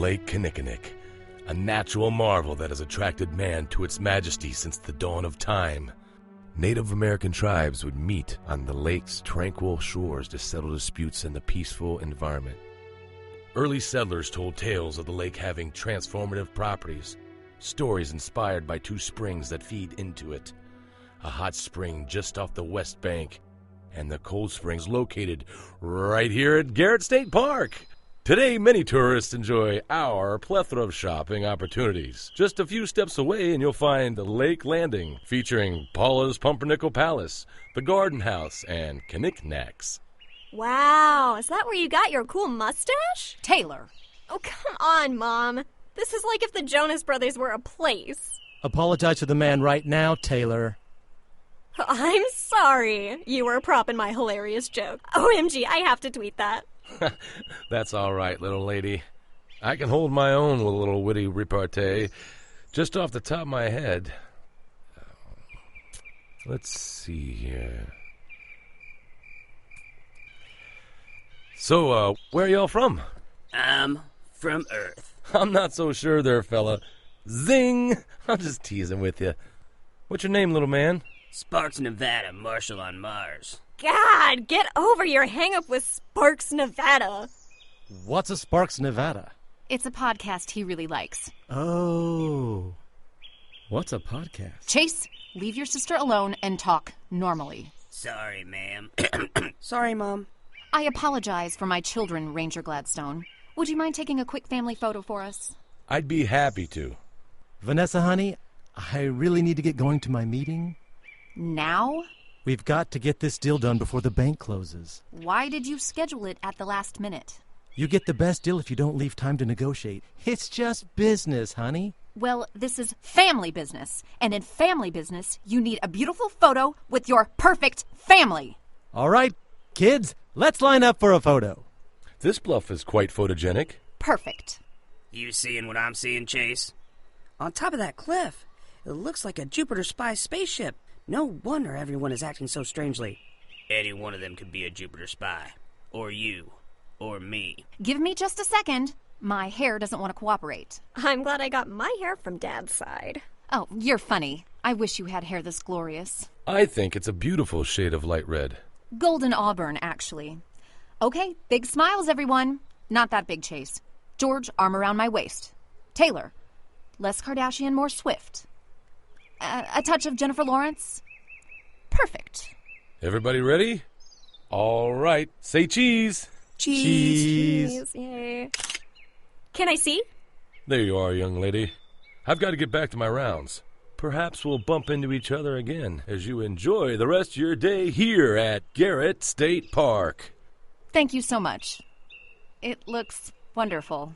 Lake Kinnikinnick, a natural marvel that has attracted man to its majesty since the dawn of time. Native American tribes would meet on the lake's tranquil shores to settle disputes in the peaceful environment. Early settlers told tales of the lake having transformative properties, stories inspired by two springs that feed into it, a hot spring just off the west bank, and the cold springs located right here at Garrett State Park. Today, many tourists enjoy our plethora of shopping opportunities. Just a few steps away and you'll find the Lake Landing, featuring Paula's Pumpernickel Palace, the Garden House, and Kinnikinnicks. Wow, is that where you got your cool mustache? Taylor. Oh, come on, Mom. This is like if the Jonas Brothers were a place. Apologize to the man right now, Taylor. I'm sorry. You were a prop in my hilarious joke. OMG, I have to tweet that. That's all right, little lady. I can hold my own with a little witty repartee. Just off the top of my head. Let's see here. So, where y'all from? I'm from Earth. I'm not so sure there, fella. Zing! I'm just teasing with you. What's your name, little man? Sparks, Nevada, Marshall on Mars. God, get over your hang-up with Sparks, Nevada. What's a Sparks, Nevada? It's a podcast he really likes. Oh. What's a podcast? Chase, leave your sister alone and talk normally. Sorry, ma'am. Sorry, Mom. I apologize for my children, Ranger Gladstone. Would you mind taking a quick family photo for us? I'd be happy to. Vanessa, honey, I really need to get going to my meeting. Now? We've got to get this deal done before the bank closes. Why did you schedule it at the last minute? You get the best deal if you don't leave time to negotiate. It's just business, honey. Well, this is family business. And in family business, you need a beautiful photo with your perfect family. All right, kids, let's line up for a photo. This bluff is quite photogenic. Perfect. You seeing what I'm seeing, Chase? On top of that cliff, it looks like a Jupiter spy spaceship. No wonder everyone is acting so strangely. Any one of them could be a Jupiter spy. Or you. Or me. Give me just a second. My hair doesn't want to cooperate. I'm glad I got my hair from Dad's side. Oh, you're funny. I wish you had hair this glorious. I think it's a beautiful shade of light red. Golden auburn, actually. Okay, big smiles, everyone. Not that big, Chase. George, arm around my waist. Taylor, less Kardashian, more Swift. A touch of Jennifer Lawrence. Perfect. Everybody ready? All right, say cheese. Cheese. Yay. Can I see? There you are, young lady. I've got to get back to my rounds. Perhaps we'll bump into each other again as you enjoy the rest of your day here at Garrett State Park. Thank you so much. It looks wonderful.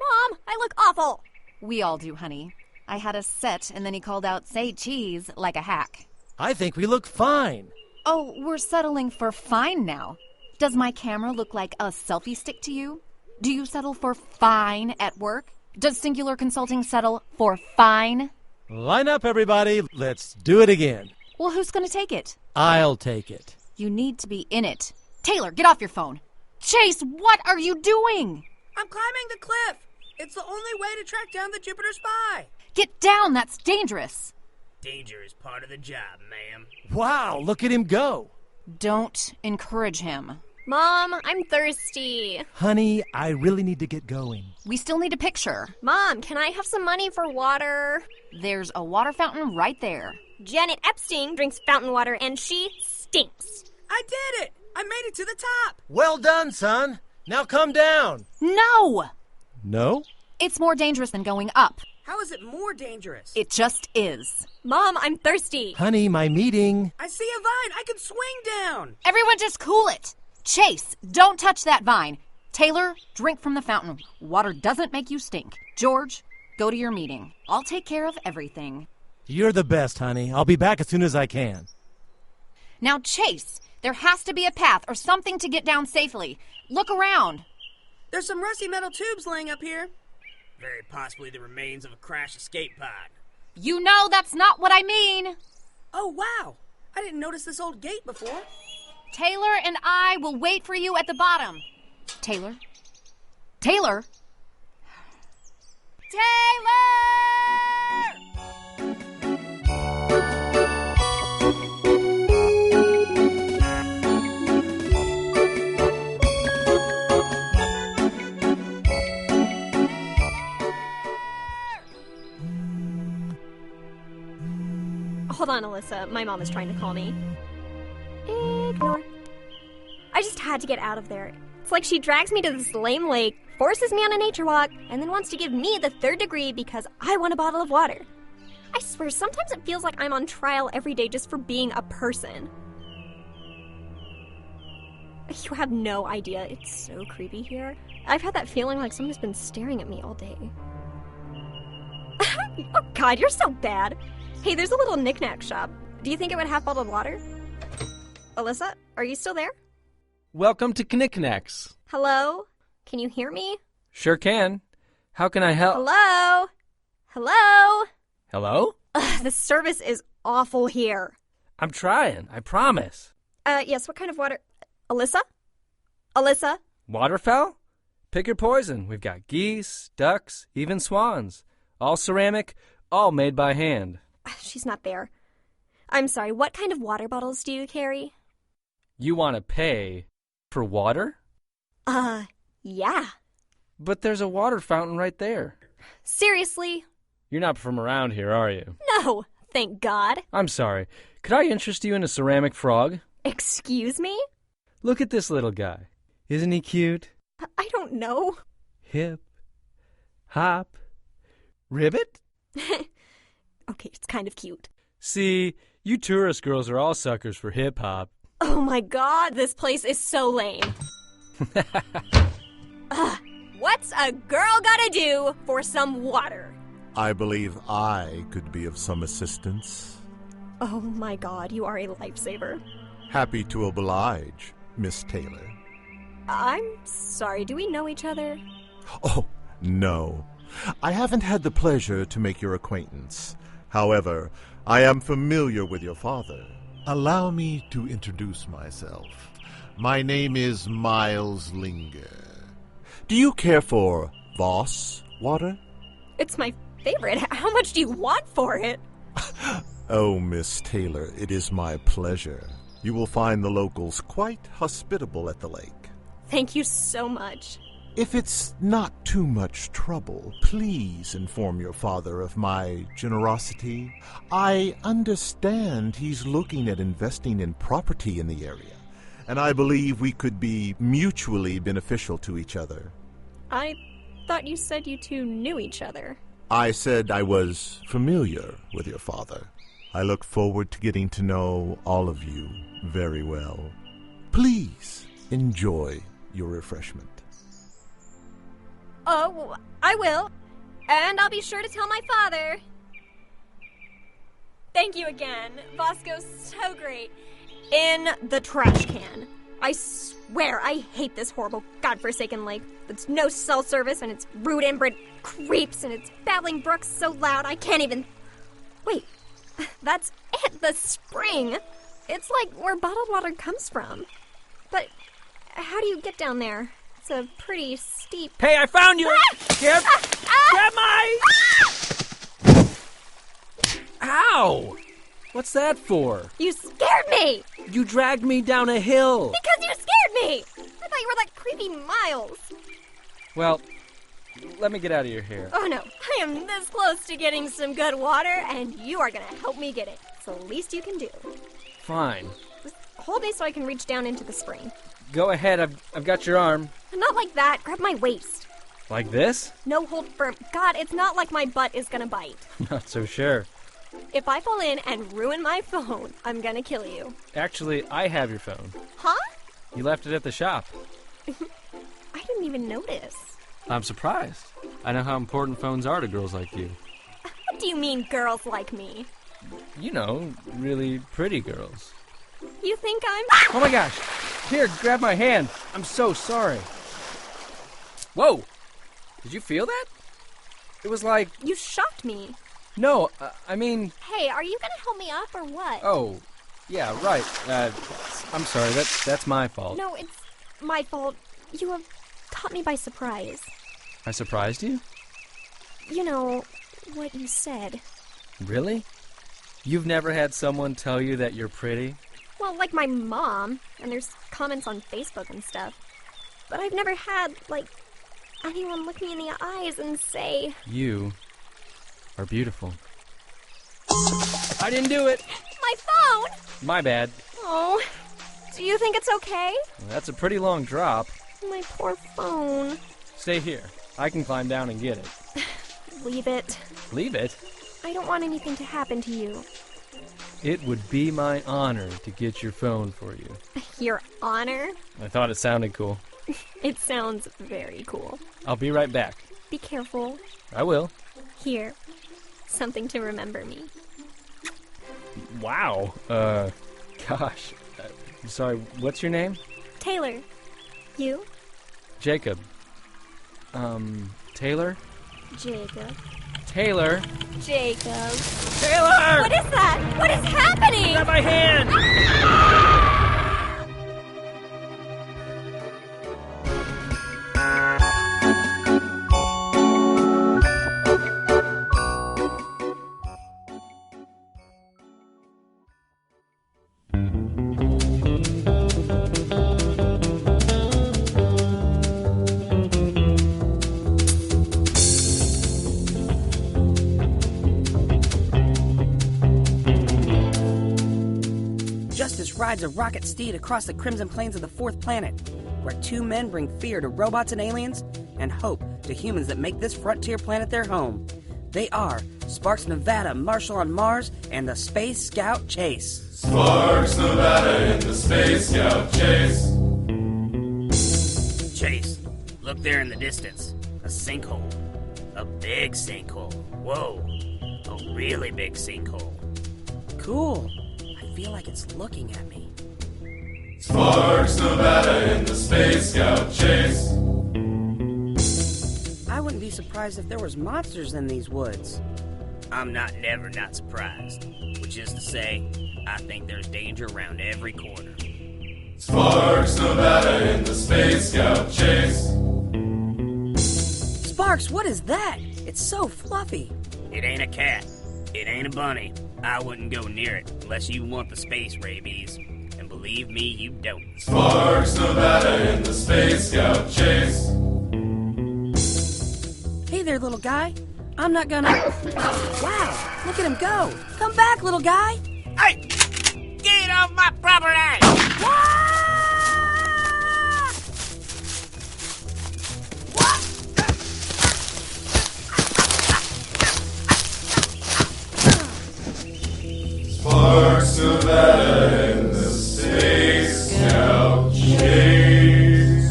Mom, I look awful. We all do, honey. I had a set, and then he called out, "Say cheese," like a hack. I think we look fine. Oh, we're settling for fine now. Does my camera look like a selfie stick to you? Do you settle for fine at work? Does Singular Consulting settle for fine? Line up, everybody. Let's do it again. Well, who's going to take it? I'll take it. You need to be in it. Taylor, get off your phone. Chase, what are you doing? I'm climbing the cliff. It's the only way to track down the Jupiter spy. Get down, that's dangerous. Danger is part of the job, ma'am. Wow, look at him go. Don't encourage him. Mom, I'm thirsty. Honey, I really need to get going. We still need a picture. Mom, can I have some money for water? There's a water fountain right there. Janet Epstein drinks fountain water and she stinks. I did it. I made it to the top. Well done, son. Now come down. No! No? It's more dangerous than going up. How is it more dangerous? It just is. Mom, I'm thirsty. Honey, my meeting. I see a vine. I can swing down. Everyone just cool it. Chase, don't touch that vine. Taylor, drink from the fountain. Water doesn't make you stink. George, go to your meeting. I'll take care of everything. You're the best, honey. I'll be back as soon as I can. Now, Chase, there has to be a path or something to get down safely. Look around. There's some rusty metal tubes laying up here. Very possibly the remains of a crashed escape pod. You know that's not what I mean. Oh, wow. I didn't notice this old gate before. Taylor and I will wait for you at the bottom. Taylor? Taylor? Hold on, Alyssa. My mom is trying to call me. Ignore. I just had to get out of there. It's like she drags me to this lame lake, forces me on a nature walk, and then wants to give me the 3rd degree because I want a bottle of water. I swear, sometimes it feels like I'm on trial every day just for being a person. You have no idea. It's so creepy here. I've had that feeling like someone's been staring at me all day. Oh God, you're so bad. Hey, there's a little knick-knack shop. Do you think it would have bottled water? Alyssa, are you still there? Welcome to Kinnikinnick's. Hello? Can you hear me? Sure can. How can I help? Hello? Hello? Hello? Ugh, the service is awful here. I'm trying, I promise. Yes, what kind of water? Alyssa? Alyssa? Waterfowl? Pick your poison. We've got geese, ducks, even swans. All ceramic, all made by hand. She's not there. I'm sorry, what kind of water bottles do you carry? You want to pay for water? Yeah. But there's a water fountain right there. Seriously? You're not from around here, are you? No, thank God. I'm sorry. Could I interest you in a ceramic frog? Excuse me? Look at this little guy. Isn't he cute? I don't know. Hip. Hop. Ribbit? Okay, it's kind of cute. See, you tourist girls are all suckers for hip-hop. Oh my God, this place is so lame. What's a girl gotta do for some water? I believe I could be of some assistance. Oh my God, you are a lifesaver. Happy to oblige, Miss Taylor. I'm sorry, do we know each other? Oh, no. I haven't had the pleasure to make your acquaintance. However, I am familiar with your father. Allow me to introduce myself. My name is Miles Linger. Do you care for Voss water? It's my favorite. How much do you want for it? Oh, Miss Taylor, it is my pleasure. You will find the locals quite hospitable at the lake. Thank you so much. If it's not too much trouble, please inform your father of my generosity. I understand he's looking at investing in property in the area, and I believe we could be mutually beneficial to each other. I thought you said you two knew each other. I said I was familiar with your father. I look forward to getting to know all of you very well. Please enjoy your refreshment. Oh, I will. And I'll be sure to tell my father. Thank you again. Bosco's so great. In the trash can. I swear, I hate this horrible, godforsaken lake. It's no cell service, and it's rude inbred creeps, and it's babbling brooks so loud I can't even... Wait, that's it, the spring. It's like where bottled water comes from. But how do you get down there? It's a pretty steep... Hey, I found you! Grab my... Ow! What's that for? You scared me! You dragged me down a hill. Because you scared me! I thought you were that creepy Miles. Well, let me get out of your hair. Oh no, I am this close to getting some good water, and you are gonna help me get it. It's the least you can do. Fine. Just hold me so I can reach down into the spring. Go ahead, I've got your arm. Not like that, grab my waist. Like this? No, hold firm. God, it's not like my butt is gonna bite. Not so sure. If I fall in and ruin my phone, I'm gonna kill you. Actually, I have your phone. Huh? You left it at the shop. I didn't even notice. I'm surprised. I know how important phones are to girls like you. What do you mean, girls like me? You know, really pretty girls. You think I'm... Oh my gosh! Here, grab my hand. I'm so sorry. Whoa! Did you feel that? It was like... You shocked me. No, I mean... Hey, are you gonna help me up or what? Oh, yeah, right. I'm sorry, that's my fault. No, it's my fault. You have caught me by surprise. I surprised you? You know, what you said. Really? You've never had someone tell you that you're pretty? Well, like my mom, and there's comments on Facebook and stuff. But I've never had, like, anyone look me in the eyes and say... You are beautiful. I didn't do it. My phone! My bad. Oh, do you think it's okay? That's a pretty long drop. My poor phone. Stay here. I can climb down and get it. Leave it. Leave it? I don't want anything to happen to you. It would be my honor to get your phone for you. Your honor? I thought it sounded cool. It sounds very cool. I'll be right back. Be careful. I will. Here. Something to remember me. Wow. Gosh. Sorry, what's your name? Taylor. You? Jacob. Taylor? Jacob. Taylor? Jacob. Taylor! What is that? What is happening? Grab my hand! Justice rides a rocket steed across the crimson plains of the fourth planet, where two men bring fear to robots and aliens, and hope to humans that make this frontier planet their home. They are Sparks Nevada, Marshall on Mars, and the Space Scout Chase. Sparks, Nevada in the Space Scout Chase. Chase, look there in the distance. A sinkhole. A big sinkhole. Whoa. A really big sinkhole. Cool. I feel like it's looking at me. Sparks, Nevada in the Space Scout Chase. I wouldn't be surprised if there was monsters in these woods. I'm never not surprised. Which is to say, I think there's danger around every corner. Sparks, Nevada in the Space Scout Chase. Sparks, what is that? It's so fluffy. It ain't a cat. It ain't a bunny. I wouldn't go near it unless you want the space rabies. And believe me, you don't. Sparks, Nevada in the Space Scout Chase. Hey there, little guy. I'm not gonna... Wow, look at him go. Come back, little guy. Hey! Get off my property! Sparks, Nevada in the Space Scout Chase.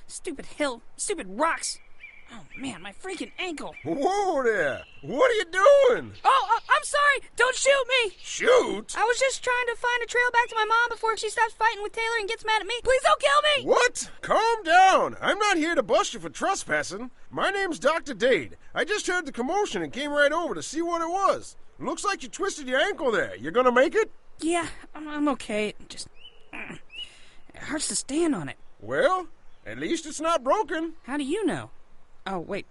Stupid hill, stupid rocks. Oh man, my freaking ankle. Whoa there! What are you doing? Oh, I'm sorry. Don't shoot me. Shoot? I was just trying to find a trail back to my mom before she stops fighting with Taylor and gets mad at me. Please don't kill me. What? Calm down. I'm not here to bust you for trespassing. My name's Dr. Dade. I just heard the commotion and came right over to see what it was. Looks like you twisted your ankle there. You gonna make it? Yeah, I'm okay. It hurts to stand on it. Well, at least it's not broken. How do you know? Oh, wait.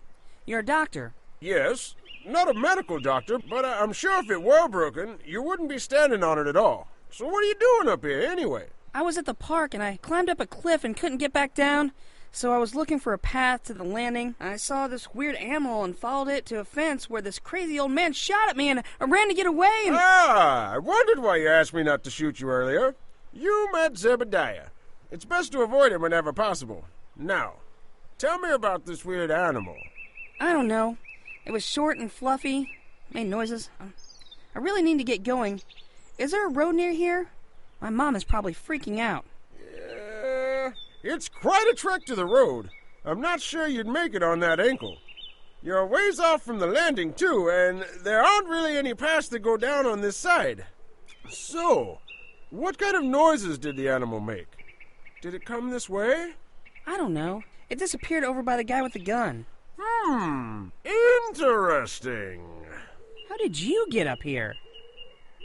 You're a doctor. Yes, not a medical doctor, but I'm sure if it were broken, you wouldn't be standing on it at all. So what are you doing up here anyway? I was at the park and I climbed up a cliff and couldn't get back down. So I was looking for a path to the landing. I saw this weird animal and followed it to a fence where this crazy old man shot at me and I ran to get away and... Ah, I wondered why you asked me not to shoot you earlier. You met Zebediah. It's best to avoid him whenever possible. Now, tell me about this weird animal. I don't know. It was short and fluffy. Made noises. I really need to get going. Is there a road near here? My mom is probably freaking out. Yeah, it's quite a trek to the road. I'm not sure you'd make it on that ankle. You're a ways off from the landing, too, and there aren't really any paths that go down on this side. So, what kind of noises did the animal make? Did it come this way? I don't know. It disappeared over by the guy with the gun. Interesting. How did you get up here?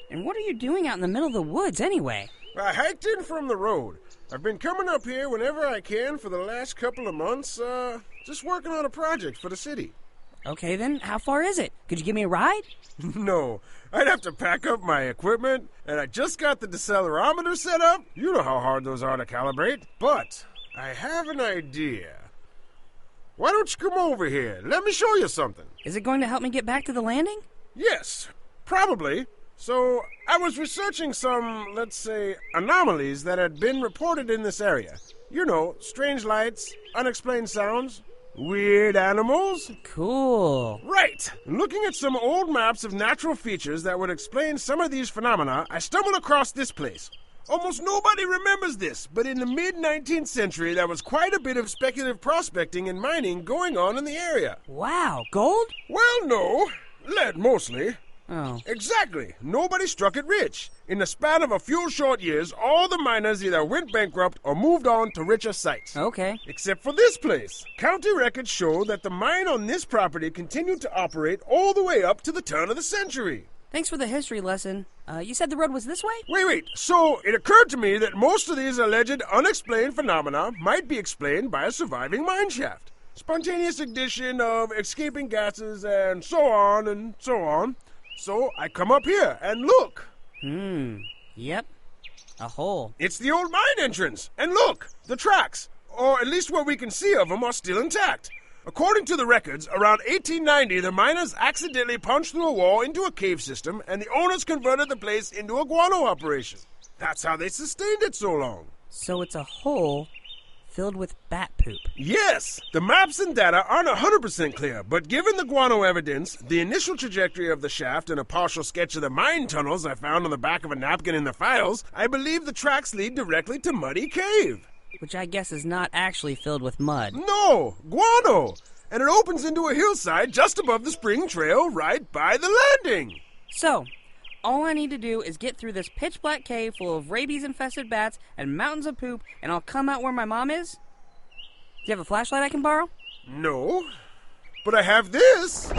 And what are you doing out in the middle of the woods anyway? I hiked in from the road. I've been coming up here whenever I can for the last couple of months, just working on a project for the city. Okay then, how far is it? Could you give me a ride? No, I'd have to pack up my equipment, and I just got the decelerometer set up. You know how hard those are to calibrate. But I have an idea. Why don't you come over here? Let me show you something. Is it going to help me get back to the landing? Yes, probably. So, I was researching some, let's say, anomalies that had been reported in this area. You know, strange lights, unexplained sounds, weird animals. Cool. Right. Looking at some old maps of natural features that would explain some of these phenomena, I stumbled across this place. Almost nobody remembers this, but in the mid-19th century, there was quite a bit of speculative prospecting and mining going on in the area. Wow, gold? Well, no. Lead, mostly. Oh. Exactly. Nobody struck it rich. In the span of a few short years, all the miners either went bankrupt or moved on to richer sites. Okay. Except for this place. County records show that the mine on this property continued to operate all the way up to the turn of the century. Thanks for the history lesson. You said the road was this way? Wait. So, it occurred to me that most of these alleged unexplained phenomena might be explained by a surviving mine shaft. Spontaneous ignition of escaping gases and so on and so on. So, I come up here and look. Yep. A hole. It's the old mine entrance. And look, the tracks, or at least what we can see of them, are still intact. According to the records, around 1890, the miners accidentally punched through a wall into a cave system, and the owners converted the place into a guano operation. That's how they sustained it so long. So it's a hole filled with bat poop. Yes, the maps and data aren't 100% clear, but given the guano evidence, the initial trajectory of the shaft, and a partial sketch of the mine tunnels I found on the back of a napkin in the files, I believe the tracks lead directly to Muddy Cave. Which I guess is not actually filled with mud. No, guano! And it opens into a hillside just above the spring trail right by the landing. So, all I need to do is get through this pitch-black cave full of rabies-infested bats and mountains of poop, and I'll come out where my mom is? Do you have a flashlight I can borrow? No, but I have this.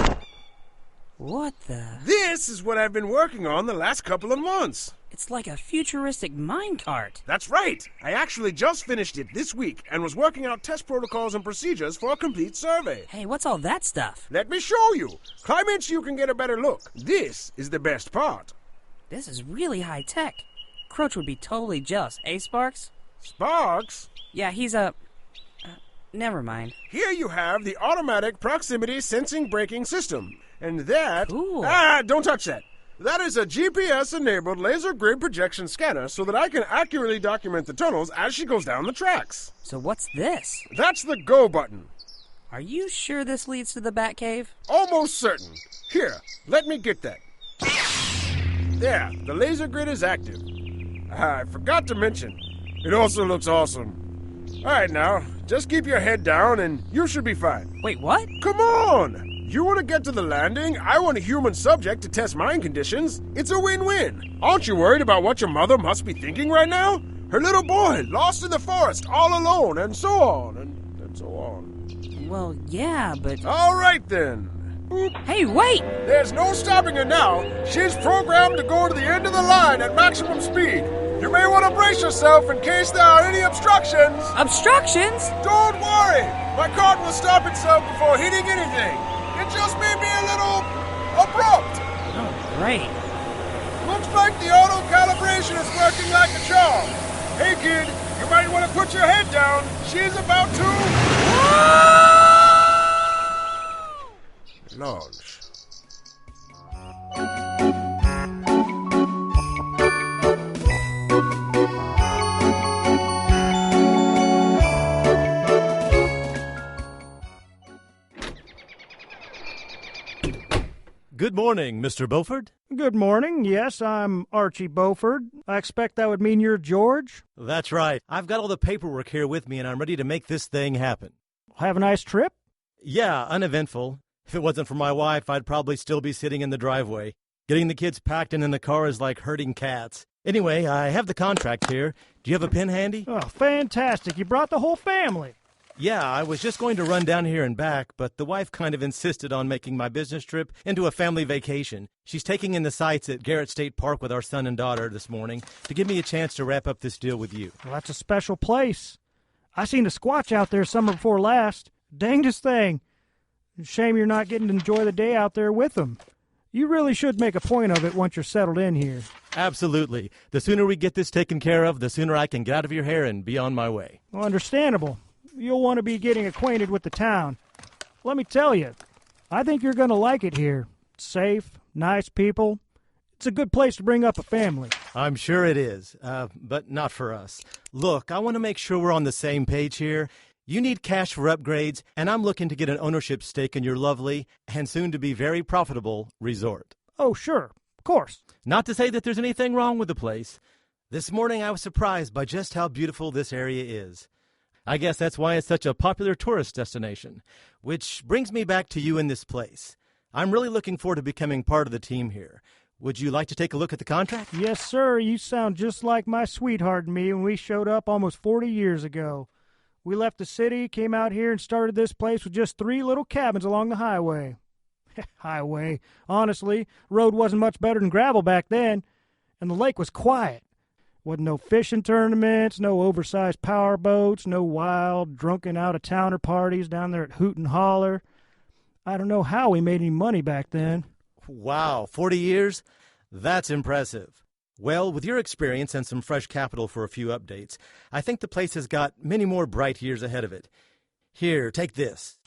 What the? This is what I've been working on the last couple of months. It's like a futuristic minecart. That's right. I actually just finished it this week and was working out test protocols and procedures for a complete survey. Hey, what's all that stuff? Let me show you. Climb in so you can get a better look. This is the best part. This is really high-tech. Croach would be totally jealous, eh, Sparks? Sparks? Yeah, he's never mind. Here you have the automatic proximity sensing braking system. And that... Cool. Don't touch that. That is a GPS-enabled laser grid projection scanner so that I can accurately document the tunnels as she goes down the tracks. So what's this? That's the go button. Are you sure this leads to the Bat Cave? Almost certain. Here, let me get that. There, the laser grid is active. I forgot to mention, it also looks awesome. All right, now, just keep your head down and you should be fine. Wait, what? Come on! You want to get to the landing? I want a human subject to test mine conditions. It's a win-win. Aren't you worried about what your mother must be thinking right now? Her little boy, lost in the forest, all alone, and so on, and so on. Well, yeah, but... All right, then. Boop. Hey, wait! There's no stopping her now. She's programmed to go to the end of the line at maximum speed. You may want to brace yourself in case there are any obstructions. Obstructions? Don't worry. My cart will stop itself before hitting anything. It just may be a little abrupt. Oh, great. Looks like the auto calibration is working like a charm. Hey, kid, you might want to put your head down. She's about to... launch. Good morning, Mr. Beaufort. Good morning. Yes, I'm Archie Beaufort. I expect that would mean you're George? That's right. I've got all the paperwork here with me, and I'm ready to make this thing happen. Have a nice trip? Yeah, uneventful. If it wasn't for my wife, I'd probably still be sitting in the driveway. Getting the kids packed in the car is like herding cats. Anyway, I have the contract here. Do you have a pen handy? Oh, fantastic. You brought the whole family. Yeah, I was just going to run down here and back, but the wife kind of insisted on making my business trip into a family vacation. She's taking in the sights at Garrett State Park with our son and daughter this morning to give me a chance to wrap up this deal with you. Well, that's a special place. I seen a Squatch out there summer before last. Dangest thing. Shame you're not getting to enjoy the day out there with them. You really should make a point of it once you're settled in here. Absolutely. The sooner we get this taken care of, the sooner I can get out of your hair and be on my way. Well, understandable. You'll want to be getting acquainted with the town. let me tell you, I think you're going to like it here. Safe, nice people. It's a good place to bring up a family. I'm sure it is, but not for us. Look, I want to make sure we're on the same page here. You need cash for upgrades, and I'm looking to get an ownership stake in your lovely and soon-to-be very profitable resort. Oh, sure. Of course. Not to say that there's anything wrong with the place. This morning I was surprised by just how beautiful this area is. I guess that's why it's such a popular tourist destination. Which brings me back to you in this place. I'm really looking forward to becoming part of the team here. Would you like to take a look at the contract? Yes, sir. You sound just like my sweetheart and me when we showed up almost 40 years ago. We left the city, came out here, and started this place with just 3 little cabins along the highway. Highway. Honestly, road wasn't much better than gravel back then, and the lake was quiet. Wasn't no fishing tournaments, no oversized power boats, no wild, drunken out-of-towner parties down there at Hoot and Holler. I don't know how we made any money back then. Wow, 40 years? That's impressive. Well, with your experience and some fresh capital for a few updates, I think the place has got many more bright years ahead of it. Here, take this.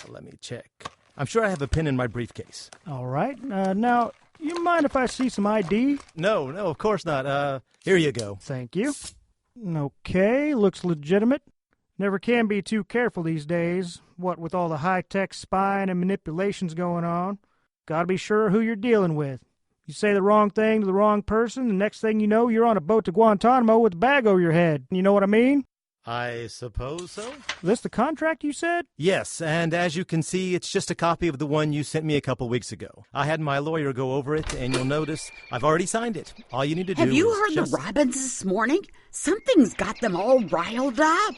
Let me check. I'm sure I have a pen in my briefcase. All right. Now, you mind if I see some ID? No, of course not. Here you go. Thank you. Okay, looks legitimate. Never can be too careful these days, what with all the high-tech spying and manipulations going on. Gotta be sure who you're dealing with. You say the wrong thing to the wrong person, the next thing you know, you're on a boat to Guantanamo with a bag over your head. You know what I mean? I suppose so. This the contract you said? Yes, and as you can see, it's just a copy of the one you sent me a couple weeks ago. I had my lawyer go over it, and you'll notice I've already signed it. All you need to do is Have you heard the Robins this morning? Something's got them all riled up.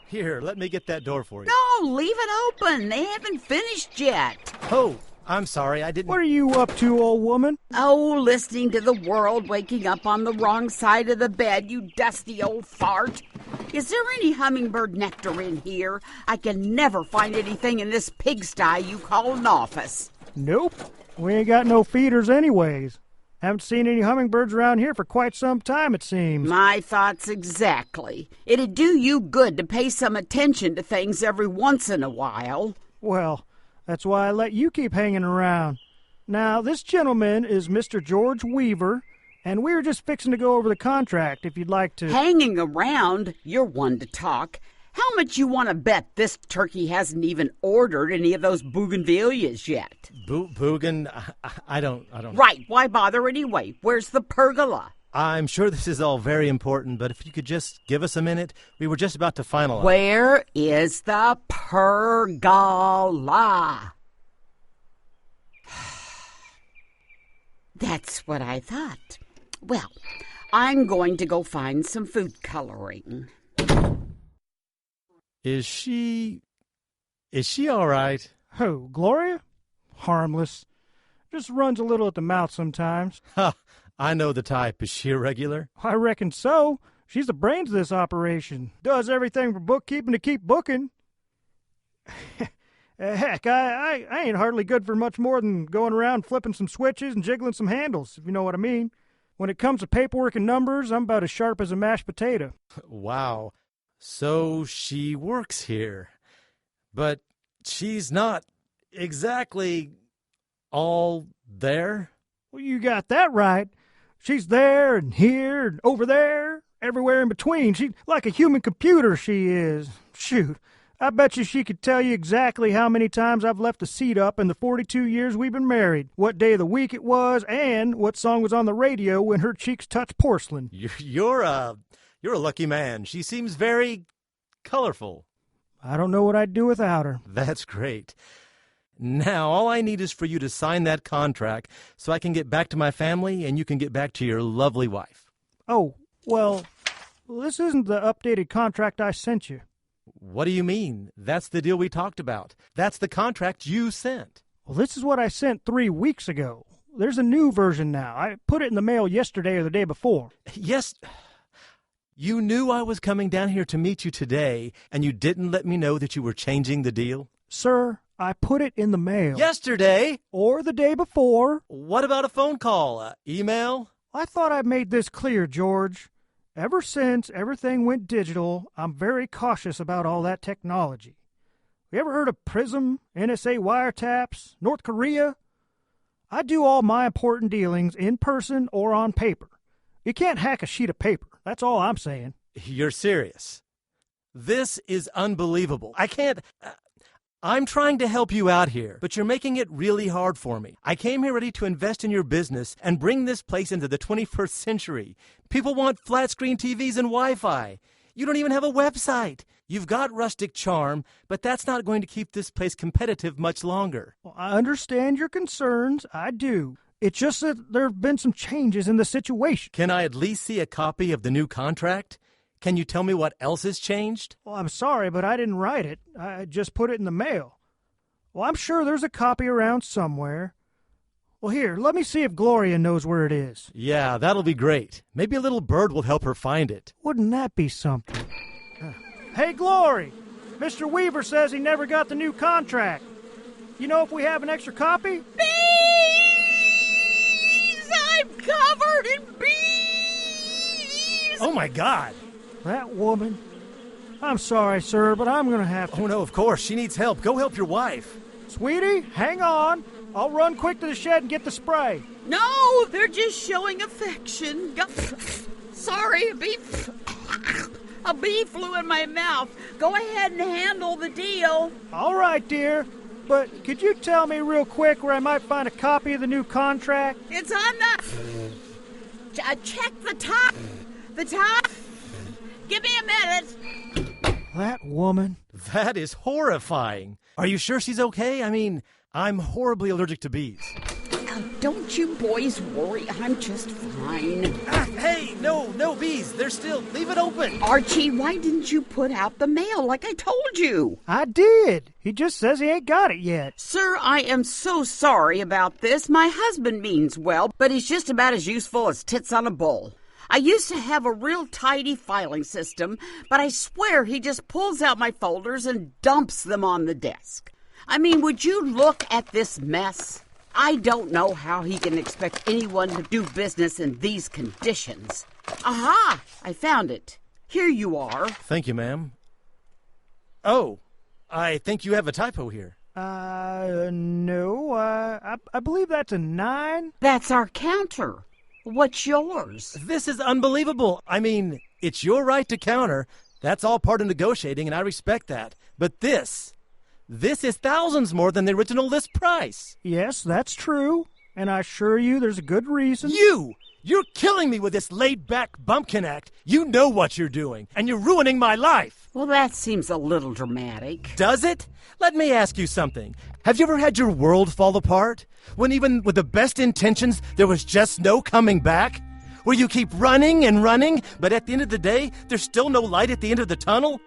Here, let me get that door for you. No, leave it open. They haven't finished yet. Oh, I'm sorry, I didn't... What are you up to, old woman? Oh, listening to the world waking up on the wrong side of the bed, you dusty old fart. Is there any hummingbird nectar in here? I can never find anything in this pigsty you call an office. Nope. We ain't got no feeders anyways. Haven't seen any hummingbirds around here for quite some time, it seems. My thoughts exactly. It'd do you good to pay some attention to things every once in a while. Well, that's why I let you keep hanging around. Now, this gentleman is Mr. George Weaver, and we were just fixing to go over the contract if you'd like to... Hanging around? You're one to talk. How much you want to bet this turkey hasn't even ordered any of those bougainvilleas yet? I don't... Right, why bother anyway? Where's the pergola? I'm sure this is all very important, but if you could just give us a minute, we were just about to finalize. Where is the pergola? That's what I thought. Well, I'm going to go find some food coloring. Is she all right? Who, Gloria? Harmless. Just runs a little at the mouth sometimes. Ha! I know the type. Is she irregular? I reckon so. She's the brains of this operation. Does everything from bookkeeping to keep booking. Heck, I ain't hardly good for much more than going around flipping some switches and jiggling some handles, if you know what I mean. When it comes to paperwork and numbers, I'm about as sharp as a mashed potato. Wow. So she works here. But she's not exactly all there? Well, you got that right. She's there and here and over there, everywhere in between. She's like a human computer, she is. Shoot, I bet you she could tell you exactly how many times I've left the seat up in the 42 years we've been married, what day of the week it was, and what song was on the radio when her cheeks touched porcelain. You're a lucky man. She seems very colorful. I don't know what I'd do without her. That's great. Now, all I need is for you to sign that contract so I can get back to my family and you can get back to your lovely wife. Oh, well, this isn't the updated contract I sent you. What do you mean? That's the deal we talked about. That's the contract you sent. Well, this is what I sent 3 weeks ago. There's a new version now. I put it in the mail yesterday or the day before. Yes. You knew I was coming down here to meet you today, and you didn't let me know that you were changing the deal? Sir, I put it in the mail. Yesterday? Or the day before. What about a phone call? Email? I thought I made this clear, George. Ever since everything went digital, I'm very cautious about all that technology. You ever heard of PRISM, NSA wiretaps, North Korea? I do all my important dealings in person or on paper. You can't hack a sheet of paper. That's all I'm saying. You're serious? This is unbelievable. I can't... I'm trying to help you out here, but you're making it really hard for me. I came here ready to invest in your business and bring this place into the 21st century. People want flat-screen TVs and Wi-Fi. You don't even have a website. You've got rustic charm, but that's not going to keep this place competitive much longer. Well, I understand your concerns. I do. It's just that there have been some changes in the situation. Can I at least see a copy of the new contract? Can you tell me what else has changed? Well, I'm sorry, but I didn't write it. I just put it in the mail. Well, I'm sure there's a copy around somewhere. Well, here, let me see if Gloria knows where it is. Yeah, that'll be great. Maybe a little bird will help her find it. Wouldn't that be something? Hey, Glory! Mr. Weaver says he never got the new contract. You know if we have an extra copy? Bees! I'm covered in bees! Oh, my God! That woman. I'm sorry, sir, but I'm going to have to... Oh, no, of course. She needs help. Go help your wife. Sweetie, hang on. I'll run quick to the shed and get the spray. No, they're just showing affection. Sorry, a bee flew in my mouth. Go ahead and handle the deal. All right, dear. But could you tell me real quick where I might find a copy of the new contract? It's on the... check the top. The top. Give me a minute. That woman. That is horrifying. Are you sure she's okay? I mean, I'm horribly allergic to bees. Don't you boys worry. I'm just fine. Hey, no bees. They're still... Leave it open. Archie, why didn't you put out the mail like I told you? I did. He just says he ain't got it yet. Sir, I am so sorry about this. My husband means well, but he's just about as useful as tits on a bull. I used to have a real tidy filing system, but I swear he just pulls out my folders and dumps them on the desk. I mean, would you look at this mess? I don't know how he can expect anyone to do business in these conditions. Aha! I found it. Here you are. Thank you, ma'am. Oh, I think you have a typo here. No. I believe that's a 9. That's our counter. What's yours? This is unbelievable. I mean, it's your right to counter. That's all part of negotiating, and I respect that. But this is thousands more than the original list price. Yes, that's true. And I assure you there's a good reason. You're killing me with this laid-back bumpkin act. You know what you're doing, and you're ruining my life. Well, that seems a little dramatic. Does it? Let me ask you something. Have you ever had your world fall apart? When even with the best intentions, there was just no coming back? Where you keep running and running, but at the end of the day, there's still no light at the end of the tunnel?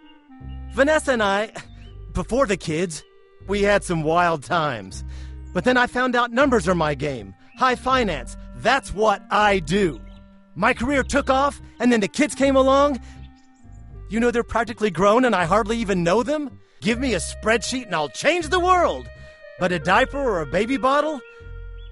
Vanessa and I, before the kids, we had some wild times. But then I found out numbers are my game. High finance, that's what I do. My career took off, and then the kids came along. You know they're practically grown and I hardly even know them? Give me a spreadsheet and I'll change the world. But a diaper or a baby bottle?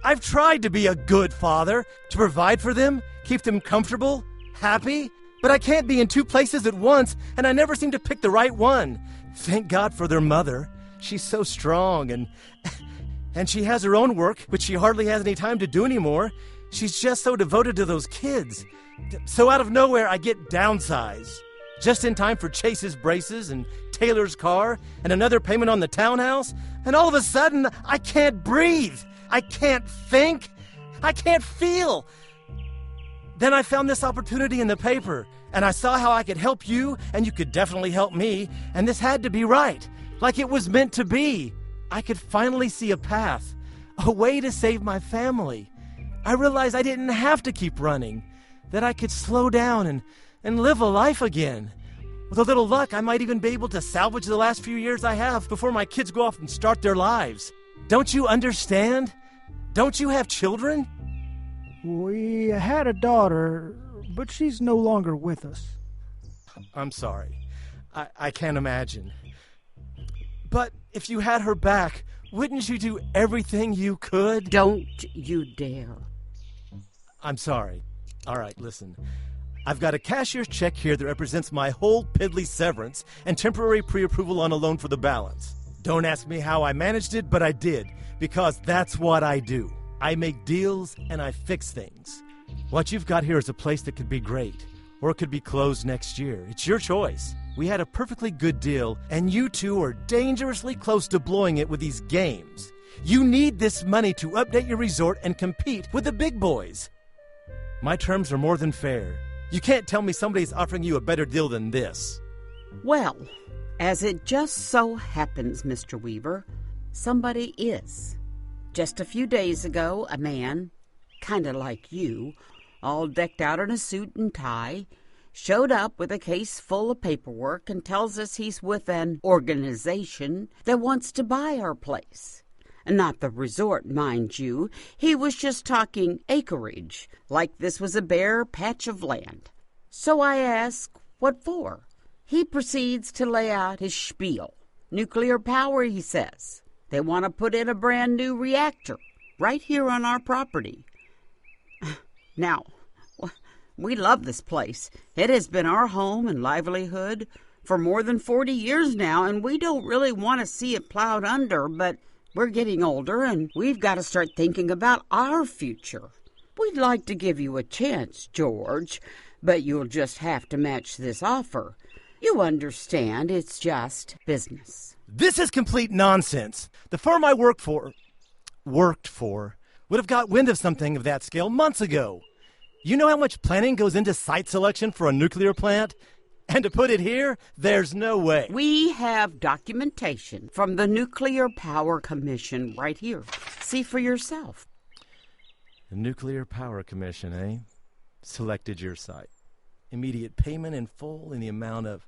I've tried to be a good father, to provide for them, keep them comfortable, happy, but I can't be in 2 places at once, and I never seem to pick the right one. Thank God for their mother. She's so strong, and she has her own work, which she hardly has any time to do anymore. She's just so devoted to those kids. So out of nowhere, I get downsized. Just in time for Chase's braces and Taylor's car and another payment on the townhouse, and all of a sudden, I can't breathe. I can't think. I can't feel. Then I found this opportunity in the paper, and I saw how I could help you, and you could definitely help me, and this had to be right, like it was meant to be. I could finally see a path, a way to save my family. I realized I didn't have to keep running, that I could slow down and live a life again. With a little luck, I might even be able to salvage the last few years I have before my kids go off and start their lives. Don't you understand? Don't you have children? We had a daughter, but she's no longer with us. I'm sorry. I can't imagine. But if you had her back, wouldn't you do everything you could? Don't you dare. I'm sorry. All right, listen. I've got a cashier's check here that represents my whole piddly severance and temporary pre-approval on a loan for the balance. Don't ask me how I managed it, but I did, because that's what I do. I make deals and I fix things. What you've got here is a place that could be great, or it could be closed next year. It's your choice. We had a perfectly good deal, and you two are dangerously close to blowing it with these games. You need this money to update your resort and compete with the big boys. My terms are more than fair. You can't tell me somebody's offering you a better deal than this. Well, as it just so happens, Mr. Weaver, somebody is. Just a few days ago, a man, kind of like you, all decked out in a suit and tie, showed up with a case full of paperwork and tells us he's with an organization that wants to buy our place. Not the resort, mind you. He was just talking acreage, like this was a bare patch of land. So I ask, what for? He proceeds to lay out his spiel. Nuclear power, he says. They want to put in a brand new reactor right here on our property. Now, we love this place. It has been our home and livelihood for more than 40 years now, and we don't really want to see it plowed under, but we're getting older, and we've got to start thinking about our future. We'd like to give you a chance, George, but you'll just have to match this offer. You understand, it's just business. This is complete nonsense. The firm I worked for, would have got wind of something of that scale months ago. You know how much planning goes into site selection for a nuclear plant? And to put it here, there's no way. We have documentation from the Nuclear Power Commission right here. See for yourself. The Nuclear Power Commission, eh? Selected your site. Immediate payment in full in the amount of...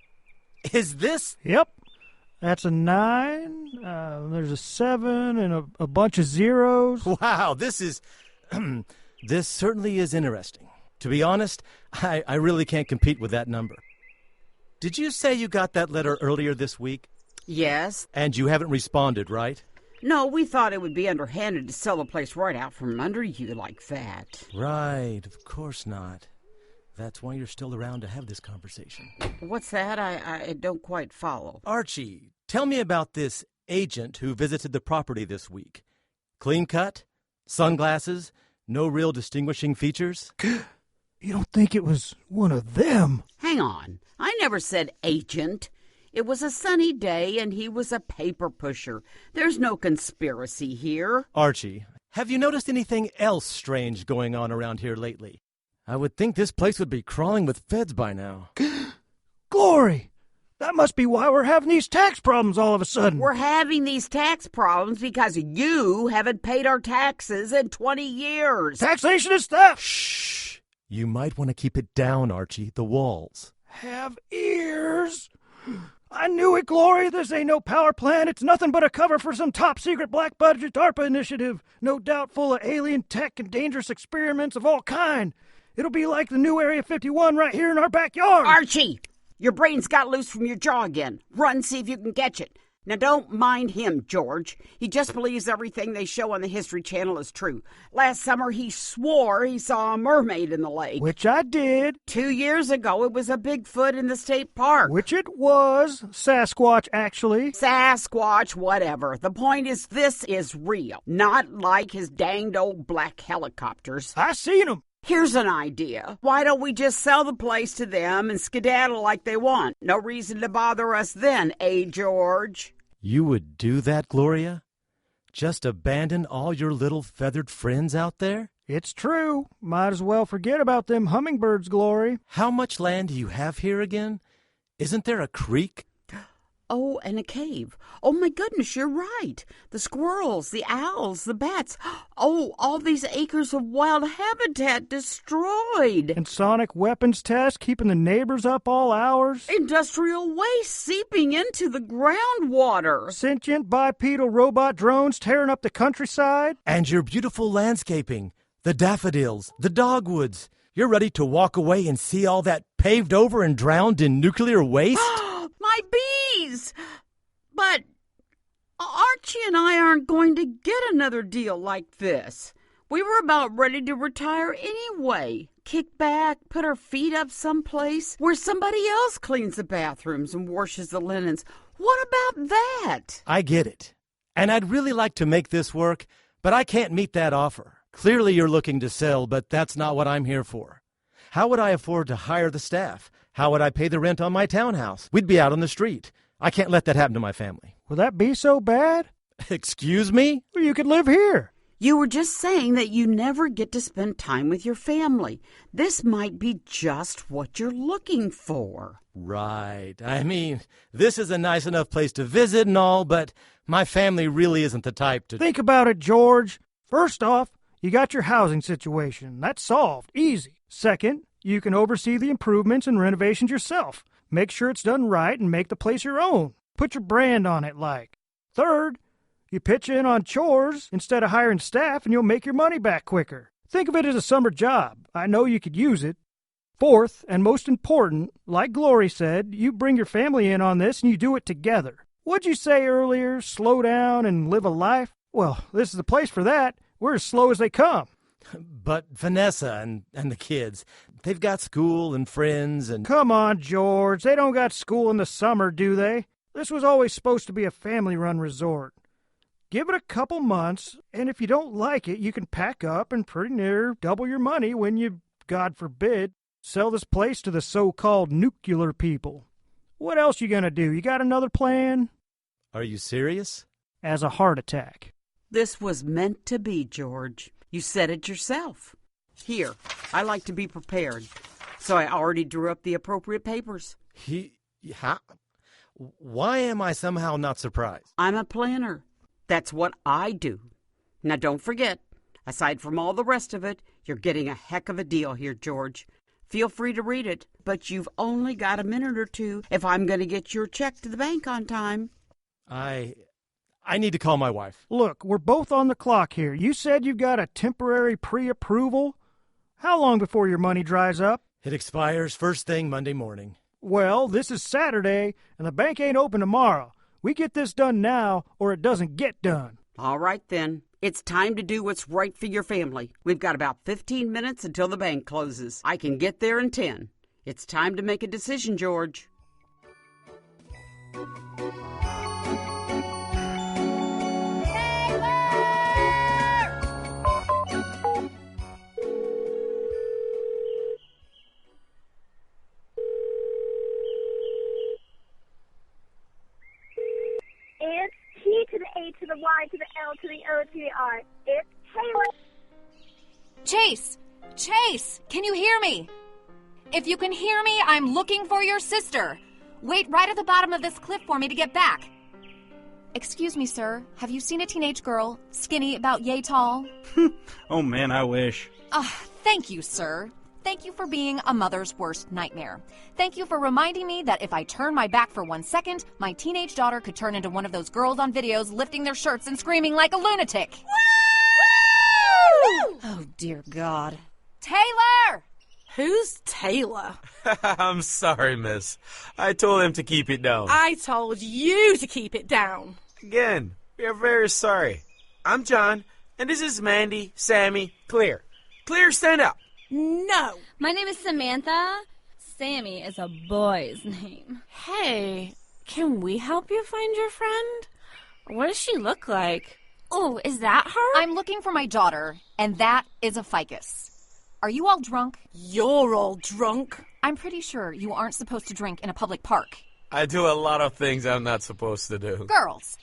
Is this... Yep. That's a 9. There's a 7 and a bunch of zeros. Wow, this is... this certainly is interesting. To be honest, I really can't compete with that number. Did you say you got that letter earlier this week? Yes. And you haven't responded, right? No, we thought it would be underhanded to sell the place right out from under you like that. Right, of course not. That's why you're still around to have this conversation. What's that? I don't quite follow. Archie, tell me about this agent who visited the property this week. Clean cut? Sunglasses? No real distinguishing features? You don't think it was one of them? Hang on. I never said agent. It was a sunny day, and he was a paper pusher. There's no conspiracy here. Archie, have you noticed anything else strange going on around here lately? I would think this place would be crawling with feds by now. Glory! That must be why we're having these tax problems all of a sudden. We're having these tax problems because you haven't paid our taxes in 20 years. Taxation is theft! Shh! You might want to keep it down, Archie. The walls. Have ears? I knew it, Glory. This ain't no power plant. It's nothing but a cover for some top-secret black-budget DARPA initiative. No doubt full of alien tech and dangerous experiments of all kind. It'll be like the new Area 51 right here in our backyard. Archie, your brain's got loose from your jaw again. Run, see if you can catch it. Now, don't mind him, George. He just believes everything they show on the History Channel is true. Last summer, he swore he saw a mermaid in the lake. Which I did. 2 years ago, it was a Bigfoot in the state park. Which it was. Sasquatch, actually. Sasquatch, whatever. The point is, this is real. Not like his danged old black helicopters. I seen them. Here's an idea. Why don't we just sell the place to them and skedaddle like they want? No reason to bother us then, eh, George? You would do that, Gloria? Just abandon all your little feathered friends out there? It's true. Might as well forget about them hummingbirds, Glory. How much land do you have here again? Isn't there a creek? Oh, and a cave. Oh, my goodness, you're right. The squirrels, the owls, the bats. Oh, all these acres of wild habitat destroyed. And sonic weapons tests keeping the neighbors up all hours. Industrial waste seeping into the groundwater. Sentient bipedal robot drones tearing up the countryside. And your beautiful landscaping. The daffodils, the dogwoods. You're ready to walk away and see all that paved over and drowned in nuclear waste? My bees! But Archie and I aren't going to get another deal like this. We were about ready to retire anyway. Kick back, put our feet up someplace where somebody else cleans the bathrooms and washes the linens. What about that? I get it. And I'd really like to make this work, but I can't meet that offer. Clearly you're looking to sell, but that's not what I'm here for. How would I afford to hire the staff? How would I pay the rent on my townhouse? We'd be out on the street. I can't let that happen to my family. Will that be so bad? Excuse me? Well, you could live here. You were just saying that you never get to spend time with your family. This might be just what you're looking for. Right. I mean, this is a nice enough place to visit and all, but my family really isn't the type to... Think about it, George. First off, you got your housing situation. That's solved. Easy. Second, you can oversee the improvements and renovations yourself. Make sure it's done right and make the place your own. Put your brand on it, like. Third, you pitch in on chores instead of hiring staff and you'll make your money back quicker. Think of it as a summer job. I know you could use it. Fourth, and most important, like Glory said, you bring your family in on this and you do it together. What'd you say earlier? Slow down and live a life? Well, this is the place for that. We're as slow as they come. But Vanessa and the kids, they've got school and friends and... Come on, George. They don't got school in the summer, do they? This was always supposed to be a family-run resort. Give it a couple months, and if you don't like it, you can pack up and pretty near double your money when you, God forbid, sell this place to the so-called nuclear people. What else you gonna do? You got another plan? Are you serious? As a heart attack. This was meant to be, George. You said it yourself. Here, I like to be prepared, so I already drew up the appropriate papers. Why am I somehow not surprised? I'm a planner. That's what I do. Now, don't forget, aside from all the rest of it, you're getting a heck of a deal here, George. Feel free to read it, but you've only got a minute or two if I'm going to get your check to the bank on time. I need to call my wife. Look, we're both on the clock here. You said you've got a temporary pre-approval. How long before your money dries up? It expires first thing Monday morning. Well, this is Saturday, and the bank ain't open tomorrow. We get this done now, or it doesn't get done. All right, then. It's time to do what's right for your family. We've got about 15 minutes until the bank closes. I can get there in 10. It's time to make a decision, George. It's T to the A to the Y to the L to the O to the R. It's Taylor. Chase! Chase! Can you hear me? If you can hear me, I'm looking for your sister. Wait right at the bottom of this cliff for me to get back. Excuse me, sir. Have you seen a teenage girl, skinny, about yay tall? Oh, man, I wish. Thank you, sir. Thank you for being a mother's worst nightmare. Thank you for reminding me that if I turn my back for 1 second, my teenage daughter could turn into one of those girls on videos lifting their shirts and screaming like a lunatic. Woo! Oh, dear God. Taylor! Who's Taylor? I'm sorry, miss. I told him to keep it down. I told you to keep it down. Again, we are very sorry. I'm John, and this is Mandy, Sammy, Claire. Claire, stand up. No. My name is Samantha. Sammy is a boy's name. Hey, can we help you find your friend? What does she look like? Oh, is that her? I'm looking for my daughter, and that is a ficus. Are you all drunk? You're all drunk. I'm pretty sure you aren't supposed to drink in a public park. I do a lot of things I'm not supposed to do. Girls,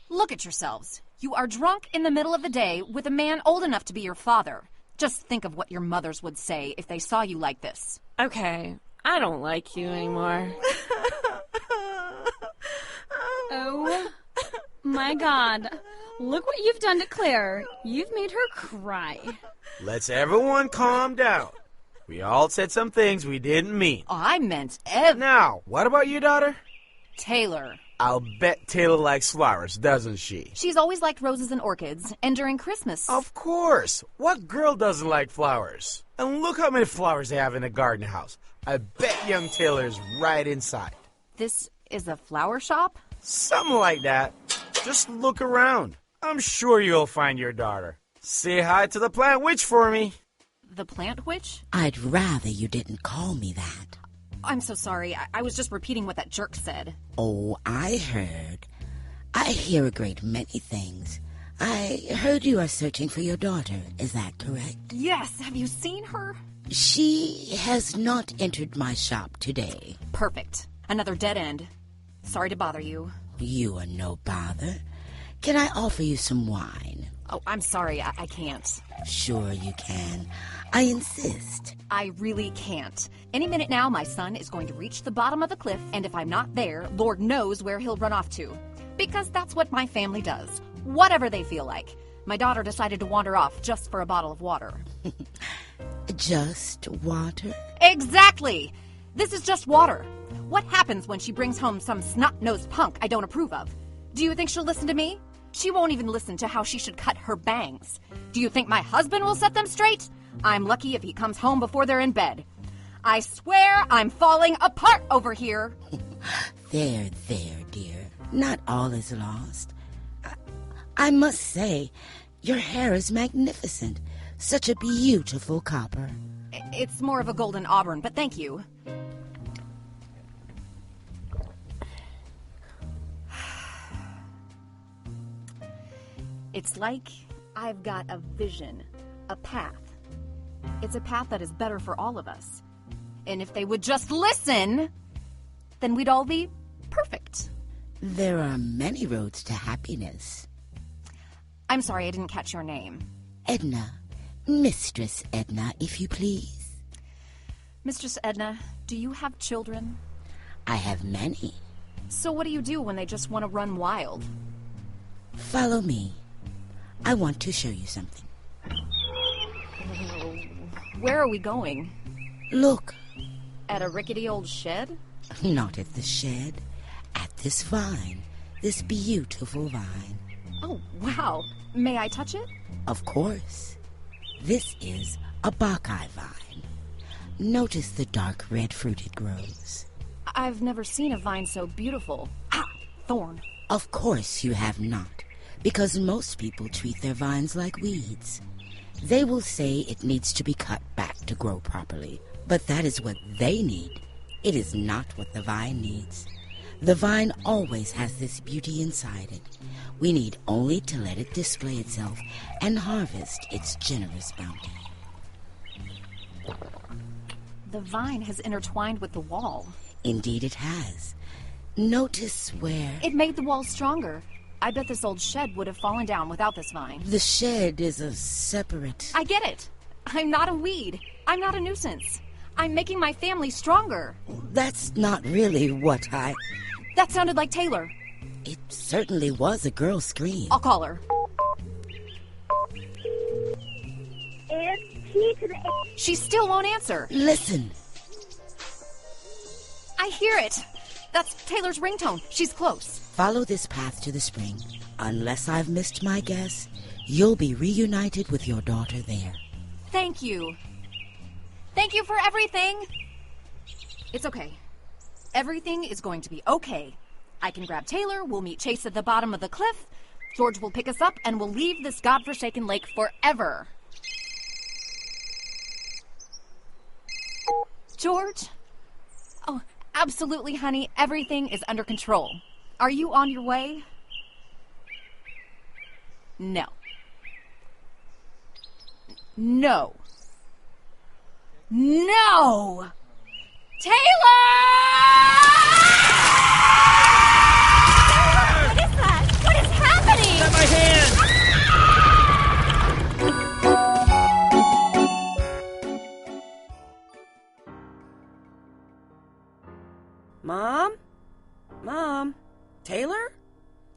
look at yourselves. You are drunk in the middle of the day with a man old enough to be your father. Just think of what your mothers would say if they saw you like this. Okay, I don't like you anymore. Oh, my God. Look what you've done to Claire. You've made her cry. Let's everyone calm down. We all said some things we didn't mean. I meant Now, what about your daughter? Taylor. I'll bet Taylor likes flowers, doesn't she? She's always liked roses and orchids, and during Christmas... Of course. What girl doesn't like flowers? And look how many flowers they have in the garden house. I bet young Taylor's right inside. This is a flower shop? Something like that. Just look around. I'm sure you'll find your daughter. Say hi to the plant witch for me. The plant witch? I'd rather you didn't call me that. I'm so sorry. I was just repeating what that jerk said. Oh, I heard. I hear a great many things. I heard you are searching for your daughter. Is that correct? Yes. Have you seen her? She has not entered my shop today. Perfect. Another dead end. Sorry to bother you. You are no bother. Can I offer you some wine? Oh, I'm sorry. I can't. Sure you can. I insist. I really can't. Any minute now, my son is going to reach the bottom of the cliff, and if I'm not there, Lord knows where he'll run off to. Because that's what my family does. Whatever they feel like. My daughter decided to wander off just for a bottle of water. Just water? Exactly! This is just water. What happens when she brings home some snot-nosed punk I don't approve of? Do you think she'll listen to me? She won't even listen to how she should cut her bangs. Do you think my husband will set them straight? I'm lucky if he comes home before they're in bed. I swear I'm falling apart over here. There, dear. Not all is lost. I must say, your hair is magnificent. Such a beautiful copper. It's more of a golden auburn, but thank you. It's like I've got a vision, a path. It's a path that is better for all of us. And if they would just listen, then we'd all be perfect. There are many roads to happiness. I'm sorry, I didn't catch your name. Edna. Mistress Edna, if you please. Mistress Edna, do you have children? I have many. So what do you do when they just want to run wild? Follow me. I want to show you something. Where are we going? Look. At a rickety old shed? Not at the shed. At this vine. This beautiful vine. Oh, wow. May I touch it? Of course. This is a Bacchae vine. Notice the dark red fruit it grows. I've never seen a vine so beautiful. Ah, thorn. Of course you have not, because most people treat their vines like weeds. They will say it needs to be cut back to grow properly, but that is what they need. It is not what the vine needs. The vine always has this beauty inside it. We need only to let it display itself and harvest its generous bounty. The vine has intertwined with the wall. Indeed it has. Notice where... It made the wall stronger. I bet this old shed would have fallen down without this vine. The shed is a separate... I get it. I'm not a weed. I'm not a nuisance. I'm making my family stronger. That's not really what I... That sounded like Taylor. It certainly was a girl's scream. I'll call her. It's T to the A. She still won't answer. Listen. I hear it. That's Taylor's ringtone. She's close. Follow this path to the spring. Unless I've missed my guess, you'll be reunited with your daughter there. Thank you. Thank you for everything. It's okay. Everything is going to be okay. I can grab Taylor, we'll meet Chase at the bottom of the cliff, George will pick us up, and we'll leave this godforsaken lake forever. George? Oh, absolutely, honey. Everything is under control. Are you on your way? No. No. No! Taylor! What is that? What is happening? At my hand! Mom? Mom? Taylor?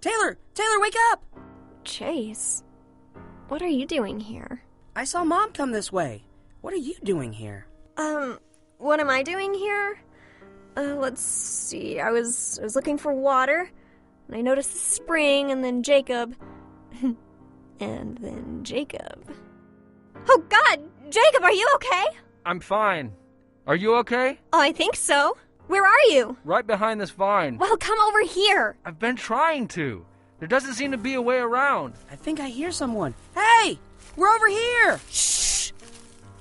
Taylor, wake up! Chase, what are you doing here? I saw Mom come this way. What are you doing here? What am I doing here? Let's see. I was looking for water, and I noticed the spring, and then Jacob. And then Jacob. Oh, God! Jacob, are you okay? I'm fine. Are you okay? Oh, I think so. Where are you? Right behind this vine. Well, come over here. I've been trying to. There doesn't seem to be a way around. I think I hear someone. Hey! We're over here! Shh!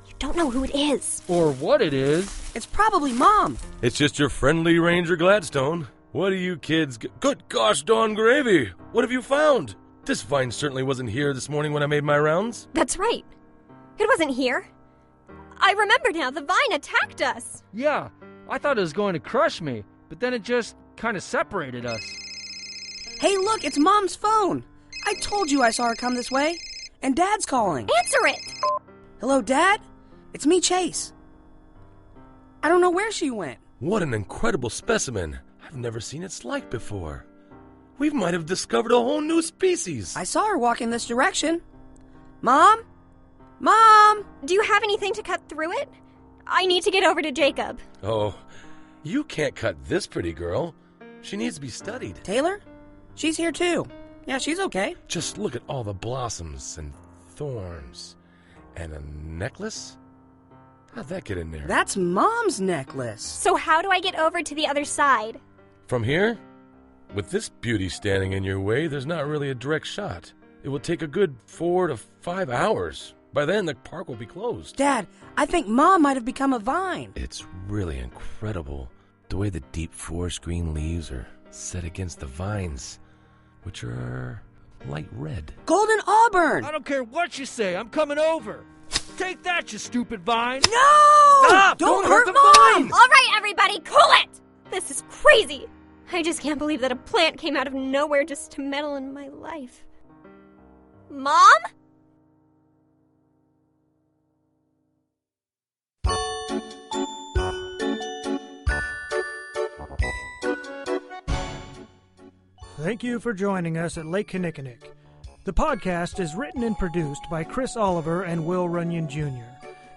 You don't know who it is. Or what it is. It's probably Mom. It's just your friendly Ranger Gladstone. What do you kids... Good gosh darn gravy! What have you found? This vine certainly wasn't here this morning when I made my rounds. That's right. It wasn't here. I remember now, the vine attacked us. Yeah, I thought it was going to crush me, but then it just kind of separated us. Hey, look, it's Mom's phone. I told you I saw her come this way. And Dad's calling. Answer it! Hello, Dad? It's me, Chase. I don't know where she went. What an incredible specimen. I've never seen its like before. We might have discovered a whole new species. I saw her walk in this direction. Mom? Mom! Do you have anything to cut through it? I need to get over to Jacob. Oh, you can't cut this pretty girl. She needs to be studied. Taylor? She's here too. Yeah, she's okay. Just look at all the blossoms and thorns. And a necklace? How'd that get in there? That's Mom's necklace. So how do I get over to the other side? From here? With this beauty standing in your way, there's not really a direct shot. It will take a good 4 to 5 hours. By then, the park will be closed. Dad, I think Mom might have become a vine. It's really incredible the way the deep forest green leaves are set against the vines, which are light red. Golden auburn! I don't care what you say. I'm coming over. Take that, you stupid vine. No! Stop! Don't hurt hurt the Mom! All right, everybody, cool it! This is crazy. I just can't believe that a plant came out of nowhere just to meddle in my life. Mom? Thank you for joining us at Lake Kinnikinnick. The podcast is written and produced by Chris Oliver and Will Runyon Jr.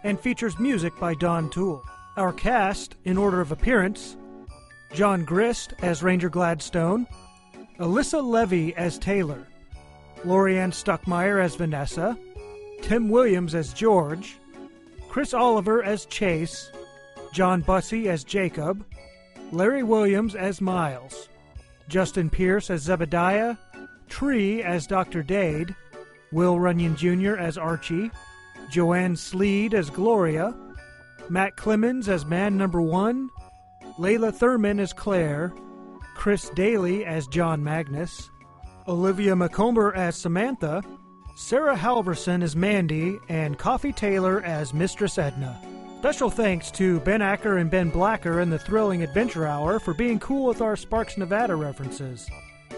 and features music by Don Toole. Our cast, in order of appearance: John Grist as Ranger Gladstone, Alyssa Levy as Taylor, Lorianne Stuckmeyer as Vanessa, Tim Williams as George, Chris Oliver as Chase, John Bussey as Jacob, Larry Williams as Miles, Justin Pierce as Zebediah, Tree as Dr. Dade, Will Runyon Jr. as Archie, Joanne Sleed as Gloria, Matt Clemens as Man Number 1, Layla Thurman as Claire, Chris Daly as John Magnus, Olivia McComber as Samantha, Sarah Halverson as Mandy, and Coffee Taylor as Mistress Edna. Special thanks to Ben Acker and Ben Blacker in the Thrilling Adventure Hour for being cool with our Sparks, Nevada references.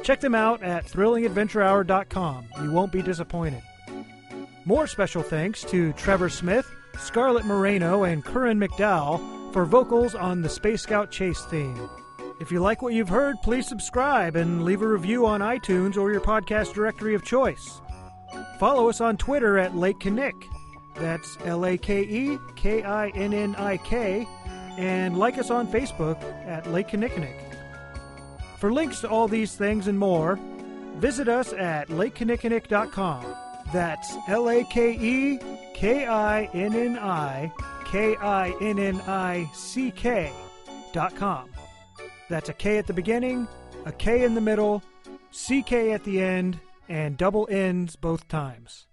Check them out at thrillingadventurehour.com. You won't be disappointed. More special thanks to Trevor Smith, Scarlett Moreno, and Curran McDowell for vocals on the Space Scout Chase theme. If you like what you've heard, please subscribe and leave a review on iTunes or your podcast directory of choice. Follow us on Twitter at Lake Kinnick. That's LakeKinnick, and like us on Facebook at Lake Kinnikinnick. For links to all these things and more, visit us at LakeKinnikinnick.com. That's LakeKinnikinnick.com. That's a K at the beginning, a K in the middle, CK at the end, and double N's both times.